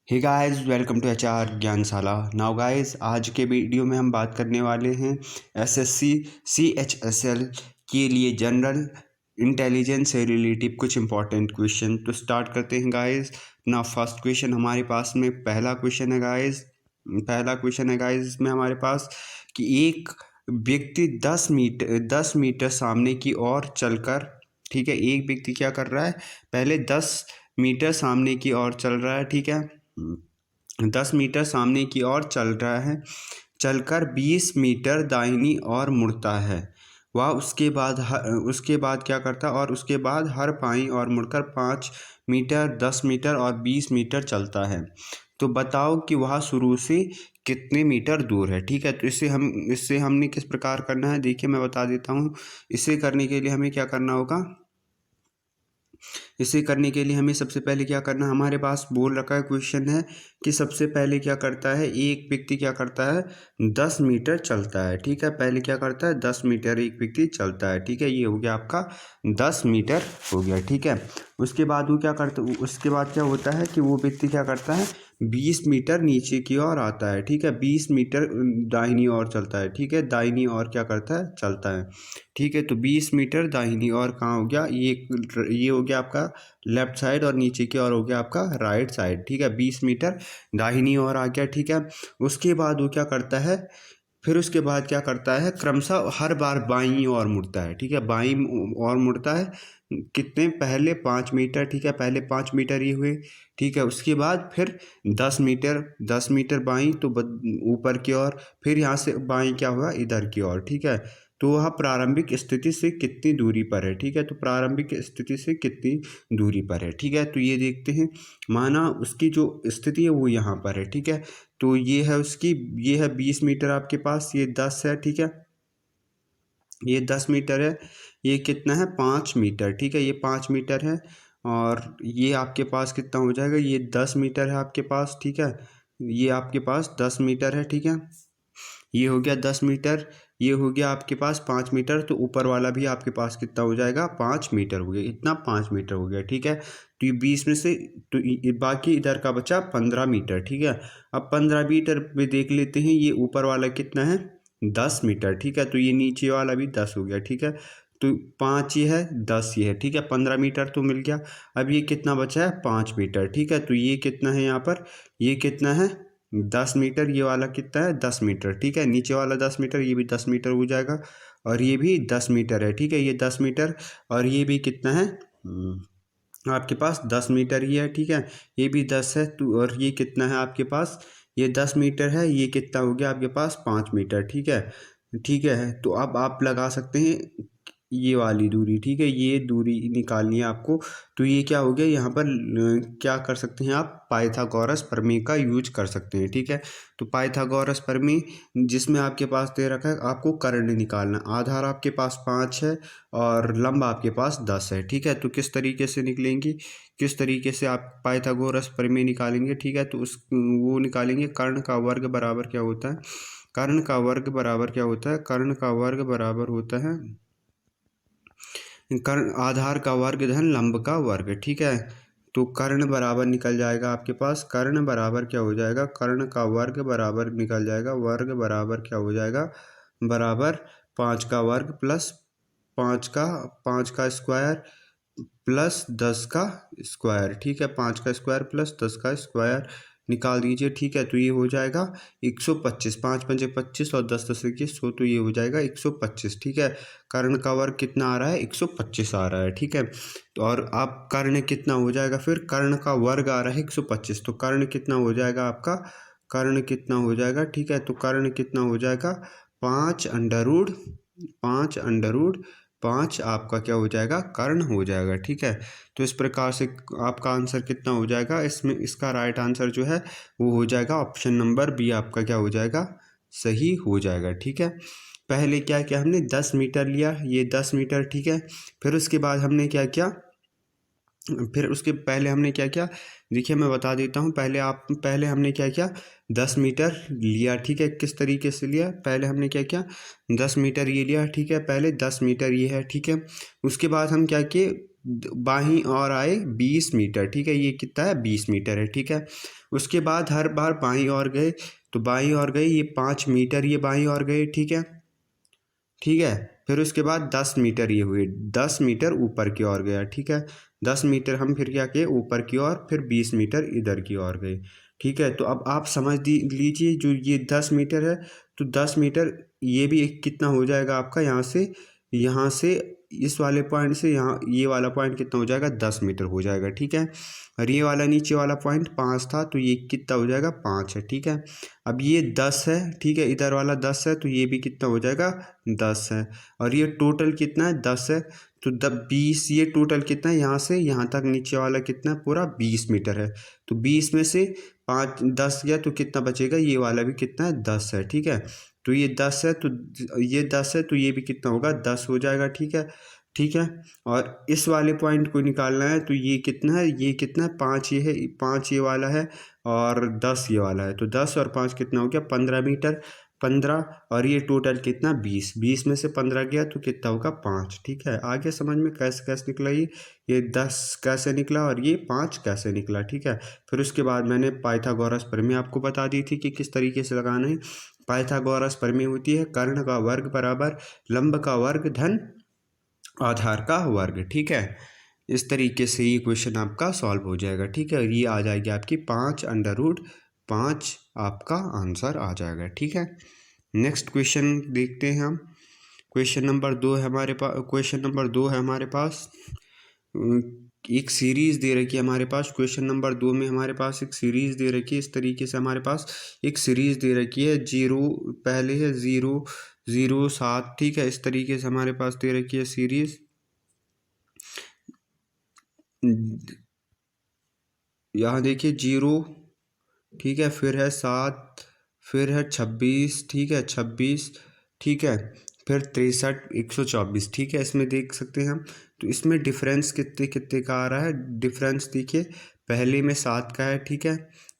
Hey guys, welcome to HR Gyanshala. Now guys, आज के video में हम बात करने वाले हैं एसएससी सीएचएसएल के लिए जनरल इंटेलिजेंस से रिलेटिव कुछ इंपॉर्टेंट क्वेश्चन। तो स्टार्ट करते हैं गाइस। ना फर्स्ट क्वेश्चन हमारे पास में पहला क्वेश्चन है गाइस इसमें हमारे पास कि एक व्यक्ति 10 मीटर सामने की ओर चलकर, ठीक है, एक व्यक्ति क्या कर रहा है, पहले 10 मीटर सामने की ओर चल रहा है, ठीक है, 10 मीटर सामने की ओर चल रहा है, चलकर 20 मीटर दाहिनी ओर मुड़ता है। वह उसके बाद क्या करता है, और उसके बाद हर बाईं ओर मुड़कर 5 मीटर, 10 मीटर और 20 मीटर चलता है। तो बताओ कि वह शुरू से कितने मीटर दूर है। ठीक है, तो इससे हमने किस प्रकार करना है, देखिए मैं बता देता हूँ। इसे करने के लिए हमें क्या करना होगा, इसे करने के लिए हमें सबसे पहले क्या करना है, हमारे पास बोल रखा है क्वेश्चन है कि सबसे पहले क्या करता है, एक व्यक्ति क्या करता है, 10 मीटर चलता है। ठीक है, पहले क्या करता है, 10 मीटर एक व्यक्ति चलता है। ठीक है, ये हो गया आपका 10 मीटर हो गया। ठीक है, उसके बाद वो क्या करता, उसके बाद क्या होता है कि वो व्यक्ति क्या करता है, 20 मीटर नीचे की ओर आता है। ठीक है, 20 मीटर दाहिनी ओर चलता है। ठीक है, दाहिनी ओर क्या करता है, चलता है। ठीक है, तो 20 मीटर दाहिनी ओर कहाँ हो गया, ये हो गया आपका लेफ्ट साइड, और नीचे की ओर हो गया आपका राइट साइड। ठीक है, 20 मीटर दाहिनी ओर आ गया। ठीक है, उसके बाद वो क्या करता है, फिर उसके बाद क्या करता है, क्रमशः हर बार बाईं ओर मुड़ता है। ठीक है, बाईं ओर मुड़ता है, कितने, पहले 5 मीटर। ठीक है, पहले 5 मीटर ये हुए। ठीक है, उसके बाद फिर 10 मीटर, 10 मीटर बाईं, तो ऊपर की ओर, फिर यहाँ से बाईं क्या हुआ, इधर की ओर। ठीक है, तो वह प्रारंभिक स्थिति से कितनी दूरी पर है। ठीक है, तो प्रारंभिक स्थिति से कितनी दूरी पर है। ठीक है, तो ये देखते हैं, माना उसकी जो स्थिति है वो यहाँ पर है। ठीक है, तो ये है उसकी, ये है 20 मीटर आपके पास, ये 10 है। ठीक है, ये 10 मीटर है, ये कितना है, 5 मीटर। ठीक है, ये 5 मीटर है, और ये आपके पास कितना हो जाएगा, ये 10 मीटर है आपके पास। ठीक है, ये आपके पास 10 मीटर है। ठीक है, ये हो गया 10 मीटर, ये हो गया आपके पास 5 मीटर, तो ऊपर वाला भी आपके पास कितना हो जाएगा, 5 मीटर हो गया, इतना 5 मीटर हो गया। ठीक है, तो ये 20 में से, तो बाकी इधर का बचा 15 मीटर। ठीक है, अब 15 मीटर पे देख लेते हैं, ये ऊपर वाला कितना है, 10 मीटर। ठीक है, तो ये नीचे वाला भी 10 हो गया। ठीक है, तो 5 ये है, 10 ये है। ठीक है, 15 मीटर तो मिल गया। अब ये कितना बचा है, 5 मीटर। ठीक है, तो ये कितना है यहाँ पर, ये कितना है, 10 मीटर, ये वाला कितना है, 10 मीटर। ठीक है, नीचे वाला 10 मीटर, ये भी 10 मीटर हो जाएगा, और ये भी 10 मीटर है। ठीक है, ये 10 मीटर, और ये भी कितना है, आपके पास 10 मीटर ही है। ठीक है, ये भी 10 है, तो और ये कितना है आपके पास, ये 10 मीटर है, ये कितना हो गया आपके पास, 5 मीटर। ठीक है, ठीक है, तो अब आप लगा सकते हैं ये वाली दूरी। ठीक है, ये दूरी निकालनी है आपको। तो ये क्या हो गया, यहाँ पर क्या कर सकते हैं आप, पाइथागोरस प्रमेय का यूज कर सकते हैं। ठीक है, तो पाइथागोरस प्रमेय जिसमें आपके पास दे रखा है, आपको कर्ण निकालना, आधार आपके पास 5 है और लंब आपके पास 10 है। ठीक है, तो किस तरीके से निकलेंगी, किस तरीके से आप पाइथागोरस प्रमेय निकालेंगे। ठीक है, तो वो निकालेंगे, कर्ण का वर्ग बराबर क्या होता है, कर्ण का वर्ग बराबर क्या होता है, कर्ण का वर्ग बराबर होता है कर्ण, आधार का वर्ग धन लंब का वर्ग। ठीक है, तो कर्ण बराबर निकल जाएगा आपके पास, कर्ण बराबर क्या हो जाएगा, कर्ण का वर्ग बराबर निकल जाएगा, वर्ग बराबर क्या हो जाएगा, बराबर 5 का वर्ग प्लस 5 का स्क्वायर प्लस 10 का स्क्वायर। ठीक है, 5 का स्क्वायर प्लस 10 का स्क्वायर निकाल दीजिए। ठीक है, तो ये हो जाएगा 125, 5 पंजे 25 और 10 10 21 100, तो ये हो जाएगा 125। ठीक है, कर्ण का वर्ग कितना आ रहा है, 125 आ रहा है। ठीक है, तो और आप कर्ण कितना हो जाएगा, फिर कर्ण का वर्ग आ रहा है 125, तो कर्ण कितना हो जाएगा आपका, कर्ण कितना हो जाएगा। ठीक है, तो कर्ण कितना हो जाएगा, 5 आपका क्या हो जाएगा, कर्ण हो जाएगा। ठीक है, तो इस प्रकार से आपका आंसर कितना हो जाएगा, इसमें इसका राइट आंसर जो है वो हो जाएगा ऑप्शन नंबर बी, आपका क्या हो जाएगा, सही हो जाएगा। ठीक है, पहले क्या किया हमने, 10 मीटर लिया, ये 10 मीटर। ठीक है, फिर उसके बाद हमने क्या किया, फिर उसके पहले हमने क्या किया, देखिए मैं बता देता हूँ, पहले हमने क्या किया, 10 मीटर लिया। ठीक है, किस तरीके से लिया, पहले हमने क्या किया, 10 मीटर ये लिया। ठीक है, पहले 10 मीटर ये है। ठीक है, उसके बाद हम क्या किए, बाहीं और आए 20 मीटर, ठीक है, ये कितना है 20 मीटर है, ठीक है। उसके बाद हर बार बाहीं और गए तो बाहीं और गए ये 5 मीटर, ये बाहीं और गए, ठीक है, ठीक है। फिर उसके बाद 10 मीटर ये हुए, 10 मीटर ऊपर की ओर गया, ठीक है, 10 मीटर हम फिर क्या किए ऊपर की ओर, फिर 20 मीटर इधर की ओर गए, ठीक है। तो अब आप समझ लीजिए जो ये 10 मीटर है तो 10 मीटर ये भी एक कितना हो जाएगा आपका, यहाँ से इस वाले पॉइंट से यहाँ ये वाला पॉइंट कितना हो जाएगा 10 मीटर हो जाएगा, ठीक है। और ये वाला नीचे वाला पॉइंट 5 था तो ये कितना हो जाएगा 5 है, ठीक है। अब ये 10 है, ठीक है, इधर वाला 10 है तो ये भी कितना हो जाएगा 10 है। और ये टोटल कितना है 10 है तो 20, ये टोटल कितना है यहाँ से यहाँ तक नीचे वाला कितना है पूरा 20 मीटर है। तो 20 में से 10 गया तो कितना बचेगा, ये वाला भी कितना है 10 है, ठीक है। तो ये 10 है तो ये 10 है तो ये भी कितना होगा 10 हो जाएगा, ठीक है, ठीक है। और इस वाले पॉइंट को निकालना है तो ये कितना है, ये कितना है 5 ये है, 5 ये वाला है और 10 ये वाला है, तो 10 और 5 कितना हो गया 15 मीटर, 15 और ये टोटल कितना 20, 20 में से 15 गया तो कितना होगा 5, ठीक है। आगे समझ में कैसे कैसे निकला ये 10 कैसे निकला और ये 5 कैसे निकला, ठीक है। फिर उसके बाद मैंने पाइथागोरस प्रमेय आपको बता दी थी कि किस तरीके से लगाना है। पाइथागोरस प्रमेय होती है कर्ण का वर्ग बराबर लंब का वर्ग धन आधार का वर्ग, ठीक है। इस तरीके से ये क्वेश्चन आपका सॉल्व हो जाएगा, ठीक है। ये आ जाएगी आपकी 5√5 आपका आंसर आ जाएगा, ठीक है। नेक्स्ट क्वेश्चन देखते हैं हम। क्वेश्चन नंबर 2 है हमारे पास, क्वेश्चन नंबर 2 है हमारे पास, एक सीरीज दे रखी है हमारे पास। क्वेश्चन नंबर 2 में हमारे पास एक सीरीज दे रखी है, इस तरीके से हमारे पास एक सीरीज दे रखी है, 0 पहले है 0 0 7, ठीक है, इस तरीके से हमारे पास दे रखी है सीरीज। यहाँ देखिए 0, ठीक है, फिर है 7, फिर है 26, ठीक है 26, ठीक है, फिर 63 124, ठीक है। इसमें देख सकते हैं हम, तो इसमें डिफरेंस कितने कितने का आ रहा है, डिफरेंस देखिए पहले में 7 का है, ठीक है,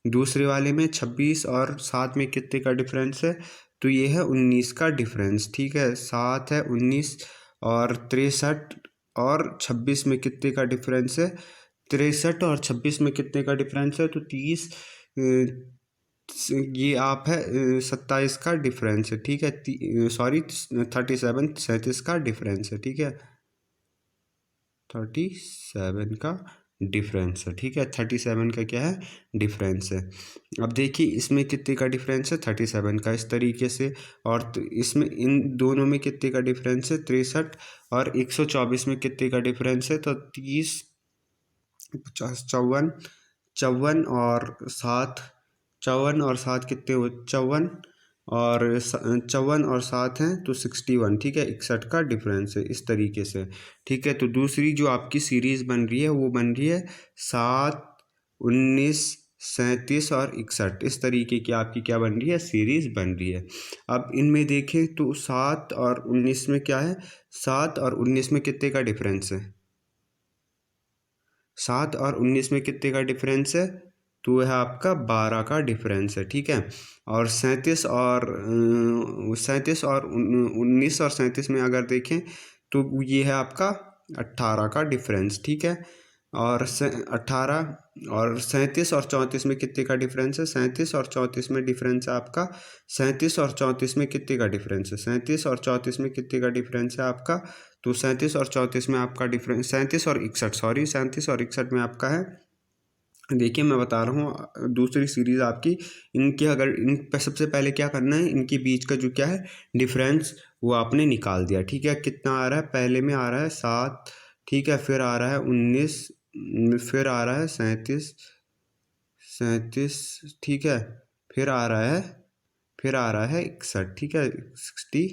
दूसरे वाले में 26 और 7 में कितने का डिफरेंस है, तो ये है 19 का डिफरेंस, ठीक है। 7 है 19 और 63 और 26 में कितने का डिफरेंस है, 63 और 26 में कितने का डिफरेंस है, तो 30, ये आप है 27 का डिफरेंस है, ठीक है, सॉरी 37 37 का डिफरेंस है, ठीक है, 37 का डिफरेंस है, ठीक है, 37 का क्या है डिफरेंस है। अब देखिए इसमें कितने का डिफरेंस है 37 का, इस तरीके से। और तो इसमें इन दोनों में कितने का डिफरेंस है 63 और 124 में कितने का डिफरेंस है, तो 30 50 54 54 और 7, 54 और 7 कितने हो 54 और 54 और 7 हैं तो 61, ठीक है, 61 का डिफरेंस है, इस तरीके से, ठीक है। तो दूसरी जो आपकी सीरीज बन रही है वो बन रही है 7 19 37 और 61, इस तरीके की आपकी क्या बन रही है सीरीज बन रही है। अब इनमें देखें तो 7 और 19 में क्या है, 7 और 19 में कितने का डिफरेंस है, 7 और 19 में कितने का डिफरेंस है, तो वह आपका 12 का डिफरेंस है, ठीक है। और 37 और 19 और 37 में अगर देखें तो ये है आपका 18 का डिफरेंस, ठीक है। और 18 और 37 और 34 में कितने का डिफरेंस है, 37 और 34 में डिफरेंस है आपका, 37 और 34 में कितने का डिफरेंस है, 37 और 34 में कितने का डिफरेंस है आपका, तो 37 और 34 में आपका डिफरेंस 37 और 61, सॉरी 37 और 61 में आपका है। देखिए मैं बता रहा हूँ दूसरी सीरीज़ आपकी, इनके अगर इन सबसे पहले क्या करना है, इनके बीच का जो क्या है डिफरेंस वो आपने निकाल दिया, ठीक है। कितना आ रहा है, पहले में आ रहा है 7, ठीक है, फिर आ रहा है 19, फिर आ रहा है 37 37, ठीक है, फिर आ रहा है 61, ठीक है 60,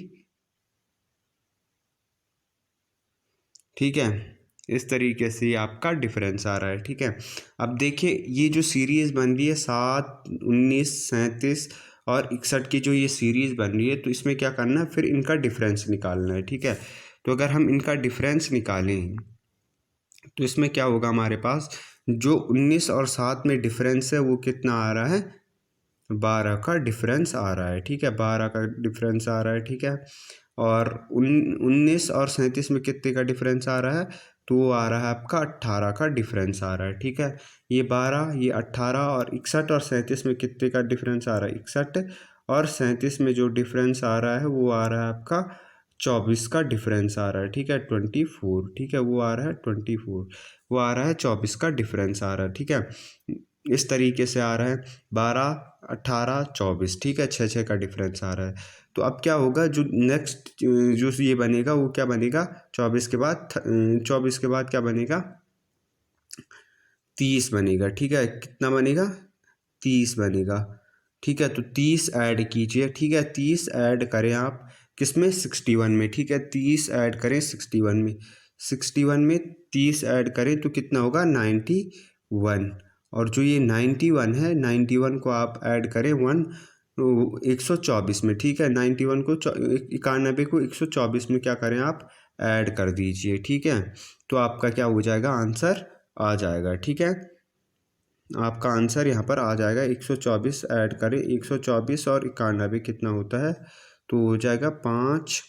ठीक है। इस तरीके से आपका डिफरेंस आ रहा है, ठीक है। अब देखिए ये जो सीरीज़ बन रही है 7 19 37 और 61 की जो ये सीरीज़ बन रही है, तो इसमें क्या करना है फिर इनका डिफरेंस निकालना है, ठीक है। तो अगर हम इनका डिफरेंस निकालें तो इसमें क्या होगा, हमारे पास जो 19 और 7 में डिफरेंस है वो कितना आ रहा है, 12 का डिफरेंस आ रहा है, ठीक है, 12 का डिफरेंस आ रहा है, ठीक है। और 19 और 37 में कितने का डिफरेंस आ रहा है, तो वो आ रहा है आपका 18 का डिफरेंस आ रहा है। ठीक है, ये 12, ये 18 और 61 और 37 में कितने का डिफरेंस आ रहा है? 61 और 37 में जो डिफरेंस आ रहा है वो आ रहा है आपका 24 का डिफरेंस आ रहा है। ठीक है, 24। ठीक है, वो आ रहा है 24, वो आ रहा है 24 का डिफरेंस आ रहा है। ठीक है, इस तरीके से आ रहा है 12, 18, 24। ठीक है, 6 का डिफरेंस आ रहा है। तो अब क्या होगा, जो नेक्स्ट जो ये बनेगा वो क्या बनेगा? 24 के बाद 24 के बाद क्या बनेगा? 30 बनेगा। ठीक है, कितना बनेगा? 30 बनेगा। ठीक है, तो 30 ऐड कीजिए। ठीक है, 30 ऐड करें आप किसमें? 61 में। ठीक है, 30 ऐड करें 61 में। 61 में 30 ऐड करें तो कितना होगा? 91। और जो ये 91 है, 91 को आप ऐड करें 124 में। ठीक है, 91 को 91 को 124 में क्या करें आप? ऐड कर दीजिए। ठीक है, तो आपका क्या हो जाएगा? आंसर आ जाएगा। ठीक है, आपका आंसर यहाँ पर आ जाएगा 124 ऐड करें 124 और 91 कितना होता है? तो हो जाएगा 5,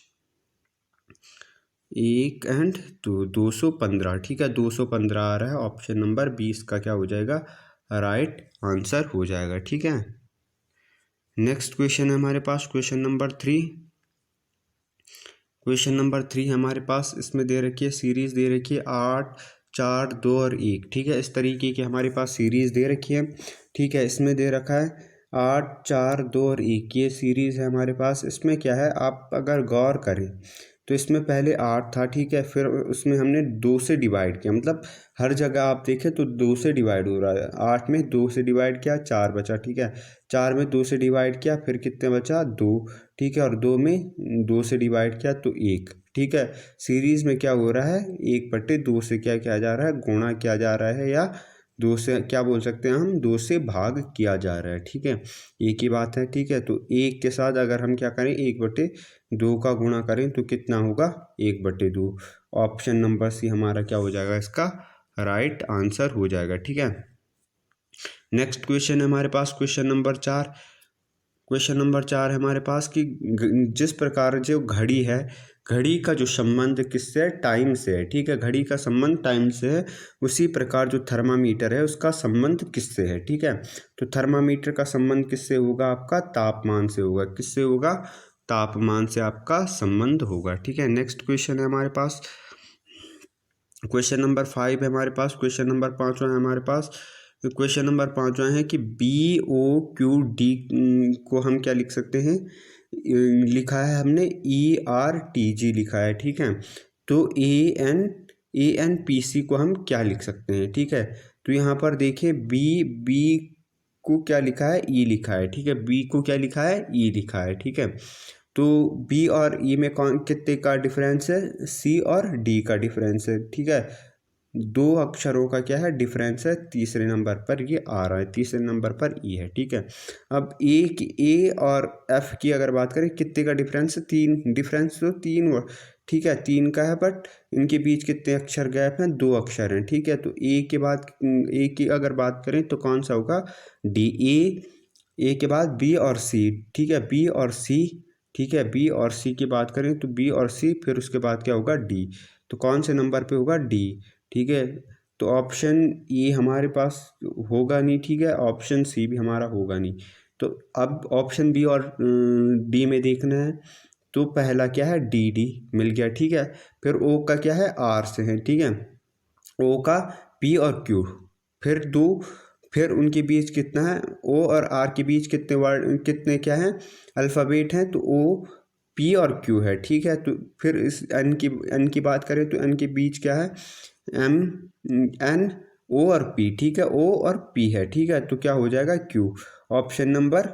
1 एंड 2, 215। ठीक है, 215 आ रहा है। ऑप्शन नंबर 20 का क्या हो जाएगा? राइट आंसर हो जाएगा। ठीक है, नेक्स्ट क्वेश्चन है हमारे पास क्वेश्चन नंबर 3। क्वेश्चन नंबर 3 हमारे पास, इसमें दे रखी है सीरीज दे रखी है 8, 4, 2 और 1। ठीक है, इस तरीके की हमारे पास सीरीज दे रखी है। ठीक है, इसमें दे रखा है 8, 4, 2 और 1, ये सीरीज है हमारे पास। इसमें क्या है, आप अगर गौर करें तो इसमें पहले 8 था। ठीक है, फिर उसमें हमने 2 से डिवाइड किया, मतलब हर जगह आप देखें तो 2 से डिवाइड हो रहा है। 8 में 2 से डिवाइड किया, 4 बचा। ठीक है, 4 में 2 से डिवाइड किया, फिर कितने बचा? 2। ठीक है, और 2 में 2 से डिवाइड किया तो 1। ठीक है, सीरीज में क्या हो रहा है? 1/2 से क्या किया जा रहा है? गुणा किया जा रहा है, या 2 से क्या बोल सकते हैं हम? 2 से भाग किया जा रहा है। ठीक है, एक ही बात है। ठीक है, तो 1 के साथ अगर हम क्या करें? 1/2 का गुणा करें तो कितना होगा? 1/2। ऑप्शन नंबर सी हमारा क्या हो जाएगा? इसका राइट आंसर हो जाएगा। ठीक है, नेक्स्ट क्वेश्चन है हमारे पास क्वेश्चन नंबर 4। क्वेश्चन नंबर 4 है हमारे पास कि जिस प्रकार जो घड़ी है, घड़ी का जो संबंध किससे है? टाइम से है। ठीक है, घड़ी का संबंध टाइम से है, उसी प्रकार जो थर्मामीटर है उसका संबंध किससे है? ठीक है, तो थर्मामीटर का संबंध किससे होगा? आपका तापमान से होगा। किससे होगा? तापमान से आपका संबंध होगा। ठीक है, नेक्स्ट क्वेश्चन है हमारे पास क्वेश्चन नंबर 5 है हमारे पास। क्वेश्चन नंबर 5 है हमारे पास। क्वेश्चन नंबर 5 है कि BOQD को हम क्या लिख सकते हैं? लिखा है हमने ERTG लिखा है। ठीक है, तो ANPC को हम क्या लिख सकते हैं? ठीक है, तो यहाँ पर देखिए बी को क्या लिखा है? E लिखा है। ठीक है, बी को क्या लिखा है? E लिखा है। ठीक है, तो बी और ई में कौन कितने का डिफरेंस है? सी और डी का डिफरेंस है। ठीक है, 2 अक्षरों का क्या है? डिफरेंस है। तीसरे नंबर पर ये आ रहा है, तीसरे नंबर पर ई है। ठीक है, अब ए और एफ की अगर बात करें कितने का डिफरेंस है? 3 डिफरेंस, तो 3। ठीक है, 3 का है, बट इनके बीच कितने अक्षर गैप हैं? 2 अक्षर हैं। ठीक है, तो ए के बाद ए की अगर बात करें तो कौन सा होगा? डी। ए के बाद बी और सी। ठीक है, बी और सी। ठीक है, बी और सी की बात करें तो बी और सी, फिर उसके बाद क्या होगा? डी। तो कौन से नंबर पे होगा? डी। ठीक है, तो ऑप्शन ए हमारे पास होगा नहीं। ठीक है, ऑप्शन सी भी हमारा होगा नहीं। तो अब ऑप्शन बी और डी में देखना है, तो पहला क्या है? डी मिल गया। ठीक है, फिर ओ का क्या है? आर से है। ठीक है, ओ का पी और क्यू, फिर 2, फिर उनके बीच कितना है? ओ और आर के बीच कितने वर्ड, कितने क्या हैं? अल्फ़ाबेट हैं, तो ओ, पी और क्यू है। ठीक है, तो फिर इस एन की बात करें तो एन के बीच क्या है? एम, एन, ओ और पी। ठीक है, ओ और पी है। ठीक है, तो क्या हो जाएगा? क्यू। ऑप्शन नंबर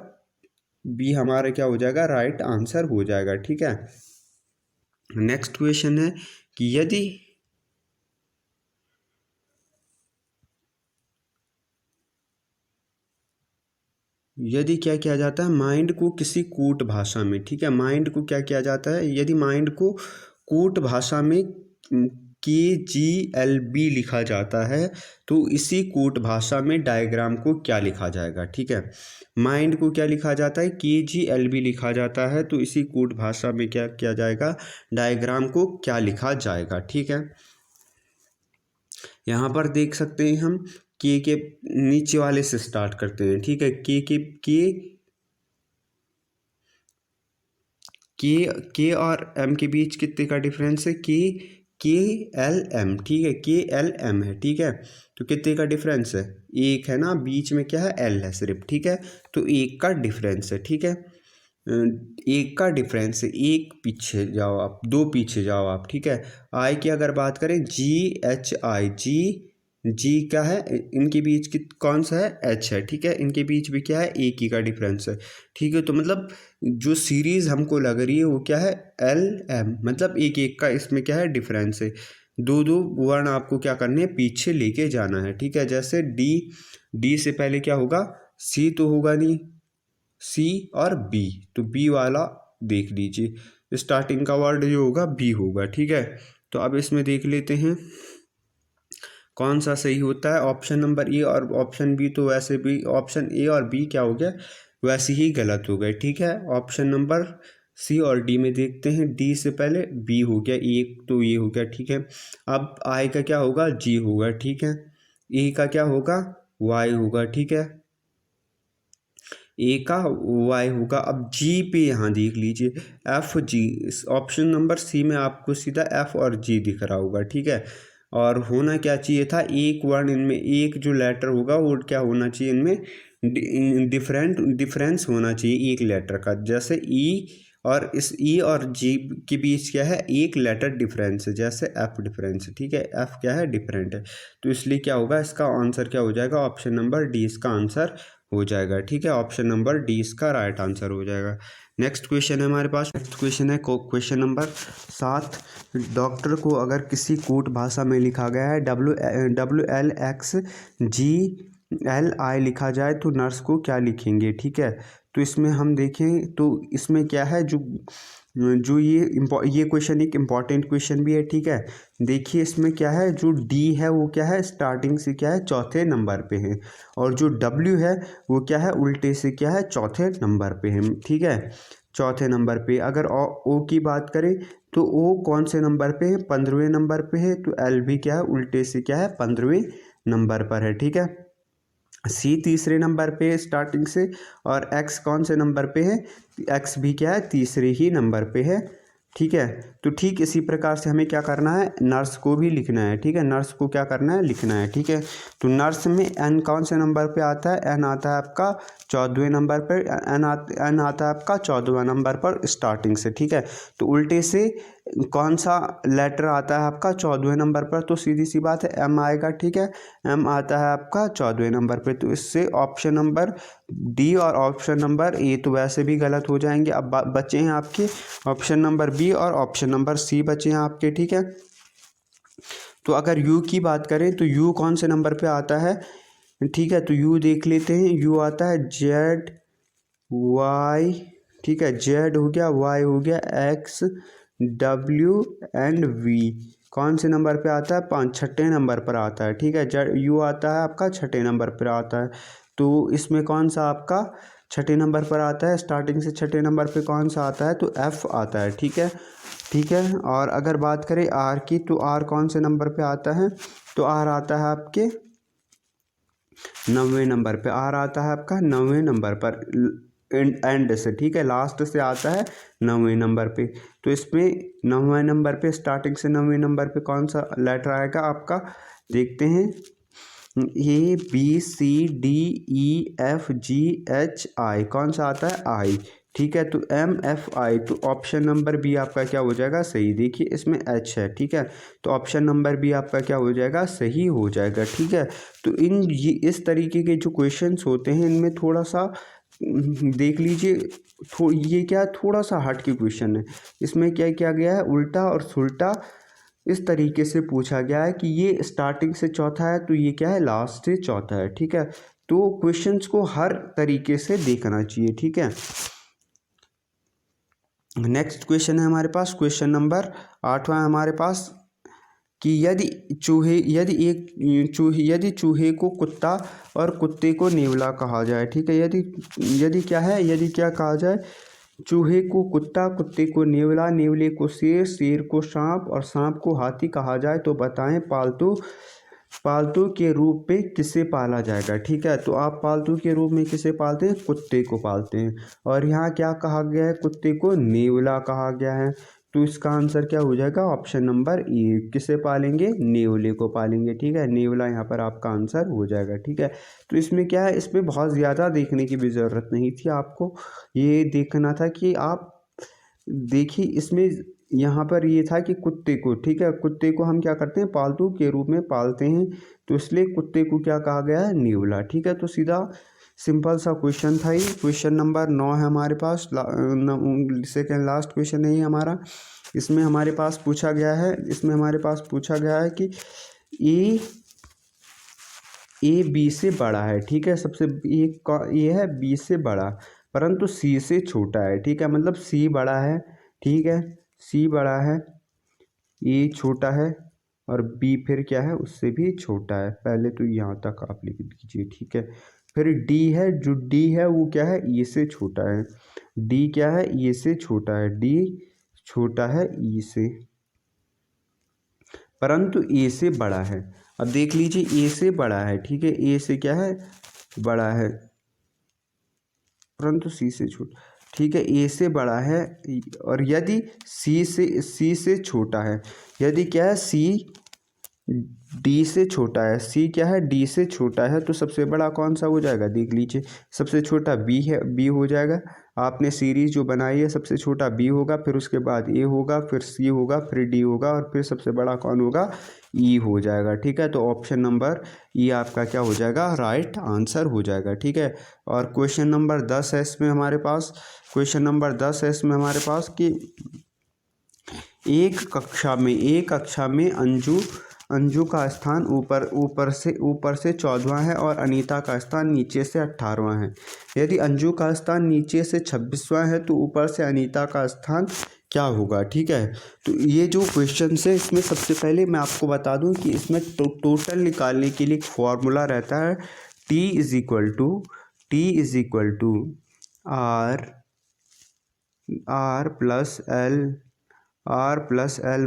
बी हमारा क्या हो जाएगा? राइट आंसर हो जाएगा। ठीक है, नेक्स्ट क्वेश्चन है कि यदि क्या किया जाता है? माइंड को किसी कूट भाषा में, ठीक है, माइंड को क्या किया जाता है? यदि माइंड को कूट भाषा में KGLB लिखा जाता है तो इसी कूट भाषा में डायग्राम को क्या लिखा जाएगा? ठीक है, माइंड को क्या लिखा जाता है? KGLB लिखा जाता है, तो इसी कूट भाषा में क्या किया जाएगा? डायग्राम को क्या लिखा जाएगा? ठीक है, यहाँ पर देख सकते हैं हम के नीचे वाले से स्टार्ट करते हैं, ठीक है। के और एम के बीच कितने का डिफरेंस है, के एल एम, ठीक है, के एल एम है, ठीक है। तो कितने का डिफरेंस है, एक है ना, बीच में क्या है, एल है सिर्फ, ठीक है। तो एक का डिफरेंस है, ठीक है, एक का डिफरेंस है, एक पीछे जाओ आप, दो पीछे जाओ आप, ठीक है। आई की अगर बात करें, GHI, जी क्या है, इनके बीच की कौन सा है, एच है, ठीक है। इनके बीच भी क्या है, एक ही का डिफरेंस है, ठीक है। तो मतलब जो सीरीज हमको लग रही है वो क्या है, LM, मतलब एक एक का इसमें क्या है, डिफरेंस है। दो दो वर्ण आपको क्या करने हैं, पीछे लेके जाना है, ठीक है। जैसे डी से पहले क्या होगा, सी तो होगा नहीं, सी और बी, तो बी वाला देख लीजिए, स्टार्टिंग का वर्ड जो होगा बी होगा, ठीक है। तो अब इसमें देख लेते हैं कौन सा सही होता है, ऑप्शन नंबर ए और ऑप्शन बी तो वैसे भी, ऑप्शन ए और बी क्या हो गया, वैसे ही गलत हो गए, ठीक है। ऑप्शन नंबर सी और डी में देखते हैं, डी से पहले बी हो गया, एक तो ये हो गया, ठीक है। अब आई का क्या होगा, जी होगा, ठीक है। ए का क्या होगा, वाई होगा, ठीक है, ए का वाई होगा। अब जी पे यहाँ देख लीजिए, F G, option number C में आपको सीधा एफ और जी दिख रहा होगा, ठीक है। और होना क्या चाहिए था, एक वर्ण इनमें, एक जो लेटर होगा वो क्या होना चाहिए, इनमें डिफरेंस होना चाहिए एक लेटर का। जैसे ई और इस ई और जी के बीच क्या है, एक लेटर डिफरेंस है, जैसे एफ डिफरेंस है, ठीक है। एफ क्या है, डिफरेंट है, तो इसलिए क्या होगा, इसका आंसर क्या हो जाएगा, ऑप्शन नंबर डी इसका आंसर हो जाएगा, ठीक है। ऑप्शन नंबर डी इसका राइट आंसर हो जाएगा। नेक्स्ट क्वेश्चन है हमारे पास, नेक्स्ट क्वेश्चन है क्वेश्चन नंबर 7। डॉक्टर को अगर किसी कूट भाषा में लिखा गया है WLXGLI लिखा जाए तो नर्स को क्या लिखेंगे, ठीक है। तो इसमें हम देखें तो इसमें क्या है, जो ये क्वेश्चन एक इम्पॉर्टेंट क्वेश्चन भी है, ठीक है। देखिए इसमें क्या है, जो डी है वो क्या है, स्टार्टिंग से क्या है, चौथे नंबर पे है, और जो डब्ल्यू है वो क्या है, उल्टे से क्या है, चौथे नंबर पे है, ठीक है, चौथे नंबर पे। अगर ओ की बात करें तो ओ कौन से नंबर पे है, 15वें नंबर पे है, तो एल भी क्या है, उल्टे से क्या है, 15वें नंबर पर है, ठीक है। सी तीसरे नंबर पे है स्टार्टिंग से, और एक्स कौन से नंबर पे है, एक्स भी क्या है, तीसरे ही नंबर पे है, ठीक है। तो ठीक इसी प्रकार से हमें क्या करना है, नर्स को भी लिखना है, ठीक है। नर्स को क्या करना है, लिखना है, ठीक है। तो नर्स में एन कौन से नंबर पे आता है, एन आता है आपका 14वें नंबर पर, एन आता है आपका 14वां नंबर पर स्टार्टिंग से, ठीक है। तो उल्टे से कौन सा लेटर आता है आपका 14वें नंबर पर, तो सीधी सी बात है एम आएगा, ठीक है। एम आता है आपका 14वें नंबर पे, तो इससे ऑप्शन नंबर डी और ऑप्शन नंबर ए तो वैसे भी गलत हो जाएंगे। अब बचे हैं आपके ऑप्शन नंबर बी और ऑप्शन नंबर सी बचे हैं आपके, ठीक है। तो अगर यू की बात करें तो यू कौन से नंबर पे आता है, ठीक है। तो यू देख लेते हैं, यू आता है ZY, ठीक है, जेड हो गया, वाई हो गया, एक्स, डब्ल्यू एंड वी कौन से नंबर पे आता है, छठे नंबर पर आता है, ठीक है। यू आता है आपका छठे नंबर पर आता है। तो इसमें कौन सा आपका छठे नंबर पर आता है, स्टार्टिंग से छठे नंबर पे कौन सा आता है, तो एफ आता है, ठीक है, ठीक है। और अगर बात करें आर की, तो आर कौन से नंबर पे आता है, तो आर आता है आपके 9वें नंबर पे, आर आता है आपका 9वें नंबर पर, एंड से, ठीक है, लास्ट से आता है 9वें नंबर पे। तो इसमें 9वें नंबर पे, स्टार्टिंग से 9वें नंबर पे कौन सा लेटर आएगा आपका, देखते हैं, ABCDEFGHI कौन सा आता है, आई, ठीक है। तो MFI, तो ऑप्शन नंबर बी आपका क्या हो जाएगा, सही। देखिए इसमें एच है, ठीक है, तो ऑप्शन नंबर बी आपका क्या हो जाएगा, सही हो जाएगा, ठीक है। तो इस तरीके के जो क्वेश्चंस होते हैं इनमें थोड़ा सा देख लीजिए, ये क्या थोड़ा सा हट के क्वेश्चन है। इसमें क्या किया गया है, उल्टा और सुल्टा इस तरीके से पूछा गया है कि ये स्टार्टिंग से चौथा है तो ये क्या है, लास्ट से चौथा है, ठीक है। तो क्वेश्चंस को हर तरीके से देखना चाहिए, ठीक है। नेक्स्ट क्वेश्चन है हमारे पास, क्वेश्चन नंबर 8वां हमारे पास, कि यदि चूहे को कुत्ता और कुत्ते को नेवला कहा जाए, ठीक है। यदि क्या है, यदि क्या कहा जाए, चूहे को कुत्ता, कुत्ते को नेवला, नेवले को शेर, शेर को सांप और सांप को हाथी कहा जाए तो बताएं पालतू पालतू के रूप में किसे पाला जाएगा, ठीक है। तो आप पालतू के रूप में किसे पालते हैं, कुत्ते को पालते हैं। और यहाँ क्या कहा गया है, कुत्ते को नेवला कहा गया है। तो इसका आंसर क्या हो जाएगा, ऑप्शन नंबर ए, किसे पालेंगे, नेवले को पालेंगे, ठीक है। नेवला यहाँ पर आपका आंसर हो जाएगा, ठीक है। तो इसमें क्या है, इसमें बहुत ज़्यादा देखने की भी ज़रूरत नहीं थी, आपको ये देखना था कि आप देखिए इसमें यहाँ पर ये था कि कुत्ते को, ठीक है, कुत्ते को हम क्या करते हैं, पालतू के रूप में पालते हैं, तो इसलिए कुत्ते को क्या कहा गया है, नेवला, ठीक है। तो सीधा सिंपल सा क्वेश्चन था ये। क्वेश्चन नंबर 9 है हमारे पास, सेकेंड लास्ट क्वेश्चन है ये हमारा। इसमें हमारे पास पूछा गया है कि ए बी से बड़ा है, ठीक है। सबसे ये है बी से बड़ा परंतु सी से छोटा है, ठीक है। मतलब सी बड़ा है, ठीक है, सी बड़ा है, ए छोटा है और बी फिर क्या है, उससे भी छोटा है। पहले तो यहाँ तक आप लिख दीजिए, ठीक है। फिर डी है, जो डी है वो क्या है, ए से छोटा है। डी क्या है, ए से छोटा है, डी छोटा है ई से परंतु ए से बड़ा है। अब देख लीजिए ए से बड़ा है, ठीक है, ए से क्या है, बड़ा है परंतु सी से छोटा, ठीक है। ए से बड़ा है और यदि सी से छोटा है, यदि क्या है, सी डी से छोटा है, सी क्या है, डी से छोटा है, तो सबसे बड़ा कौन सा हो जाएगा, देख लीजिए। सबसे छोटा बी है, बी हो जाएगा। आपने सीरीज जो बनाई है, सबसे छोटा बी होगा, फिर उसके बाद ए होगा, फिर सी होगा, फिर डी होगा और फिर सबसे बड़ा कौन होगा, ई हो जाएगा, ठीक है। तो ऑप्शन नंबर ई आपका क्या हो जाएगा, राइट आंसर हो जाएगा, ठीक है। और क्वेश्चन नंबर 10 है इसमें हमारे पास, कि एक कक्षा में अंजू का स्थान ऊपर से 14वां है और अनीता का स्थान नीचे से 18वां है। यदि अंजू का स्थान नीचे से 26वां है तो ऊपर से अनीता का स्थान क्या होगा, ठीक है। तो ये जो क्वेश्चन है इसमें सबसे पहले मैं आपको बता दूं कि इसमें टोटल निकालने के लिए एक फॉर्मूला रहता है, T is equal to R plus L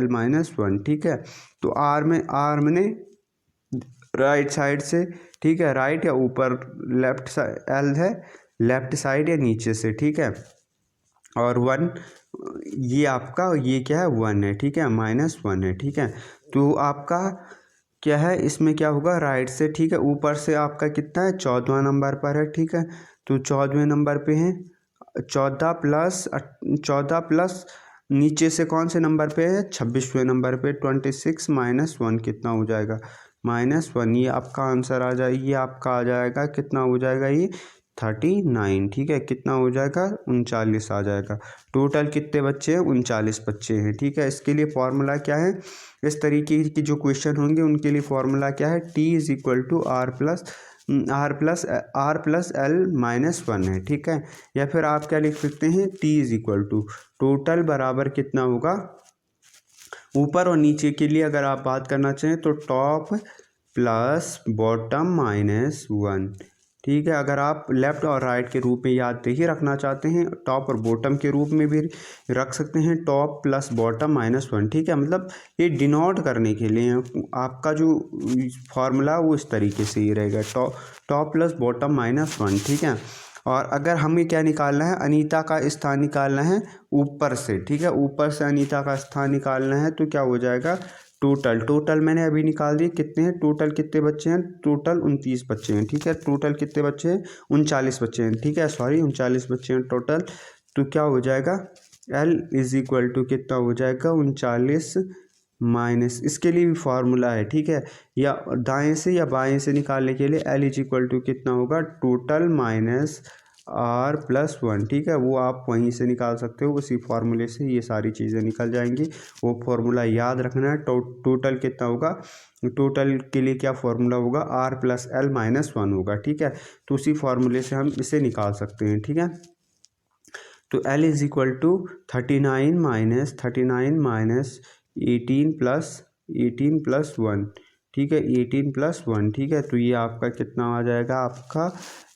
minus one, ठीक है। तो आर मैंने राइट साइड से, ठीक है, राइट या ऊपर, लेफ्ट साइड एल है लेफ्ट साइड या नीचे से, ठीक है। और वन ये आपका ये क्या है, वन है, ठीक है, -1 है, ठीक है। तो आपका क्या है, इसमें क्या होगा, राइट से, ठीक है, ऊपर से आपका कितना है, 14वां नंबर पर है, ठीक है। तो 14वें नंबर पे है 14 प्लस नीचे से कौन से नंबर पे है, 26वें नंबर पे, 26 - 1 कितना हो जाएगा, -1। ये आपका आंसर आ जाएगा, ये आपका आ जाएगा, कितना हो जाएगा, ये 39, ठीक है। कितना हो जाएगा, 39 आ जाएगा। टोटल कितने बच्चे हैं, 39 बच्चे हैं, ठीक है। इसके लिए फॉर्मूला क्या है, इस तरीके की जो क्वेश्चन होंगे उनके लिए फॉर्मूला क्या है, T is equal to R plus L -1 है, ठीक है। या फिर आप क्या लिख सकते हैं, T is equal to total बराबर कितना होगा, ऊपर और नीचे के लिए अगर आप बात करना चाहें तो टॉप प्लस बॉटम -1, ठीक है। अगर आप लेफ्ट और राइट के रूप में याद ही रखना चाहते हैं, टॉप और बॉटम के रूप में भी रख सकते हैं, टॉप प्लस बॉटम -1, ठीक है। मतलब ये डिनोट करने के लिए आपका जो फॉर्मूला वो इस तरीके से ही रहेगा, टॉप प्लस बॉटम -1, ठीक है। और अगर हमें क्या निकालना है, अनीता का स्थान निकालना है ऊपर से, ठीक है, ऊपर से अनीता का स्थान निकालना है, तो क्या हो जाएगा, टोटल मैंने अभी निकाल दिए, कितने हैं, टोटल कितने बच्चे हैं, टोटल 29 बच्चे हैं, ठीक है। टोटल कितने बच्चे हैं, 39 बच्चे हैं, ठीक है, सॉरी 39 बच्चे हैं टोटल। तो क्या हो जाएगा, L इज इक्वल टू कितना हो जाएगा, 39 माइनस, इसके लिए भी फार्मूला है, ठीक है। या दाएं से या बाएं से निकालने के लिए L इज इक्वल टू कितना होगा, टोटल माइनस R+1, ठीक है। वो आप वहीं से निकाल सकते हो, उसी फार्मूले से ये सारी चीज़ें निकल जाएंगी। वो फार्मूला याद रखना है। टोटल कितना होगा, टोटल के लिए क्या फार्मूला होगा, R+L -1 होगा, ठीक है। तो उसी फार्मूले से हम इसे निकाल सकते हैं, ठीक है। तो L इज इक्वल टू 39 - 18 + 1, ठीक है, 18 + 1, ठीक है। तो ये आपका कितना आ जाएगा, आपका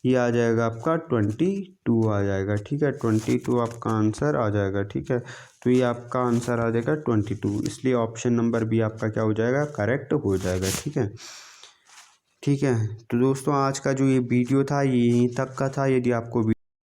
ये आ जाएगा आपका 22 आ जाएगा, ठीक है। 22 आपका आंसर आ जाएगा, ठीक है। तो ये आपका आंसर आ जाएगा 22, इसलिए ऑप्शन नंबर बी आपका क्या हो जाएगा, करेक्ट हो जाएगा, ठीक है। ठीक है, तो दोस्तों आज का जो ये वीडियो था ये यहीं तक का था। यदि आपको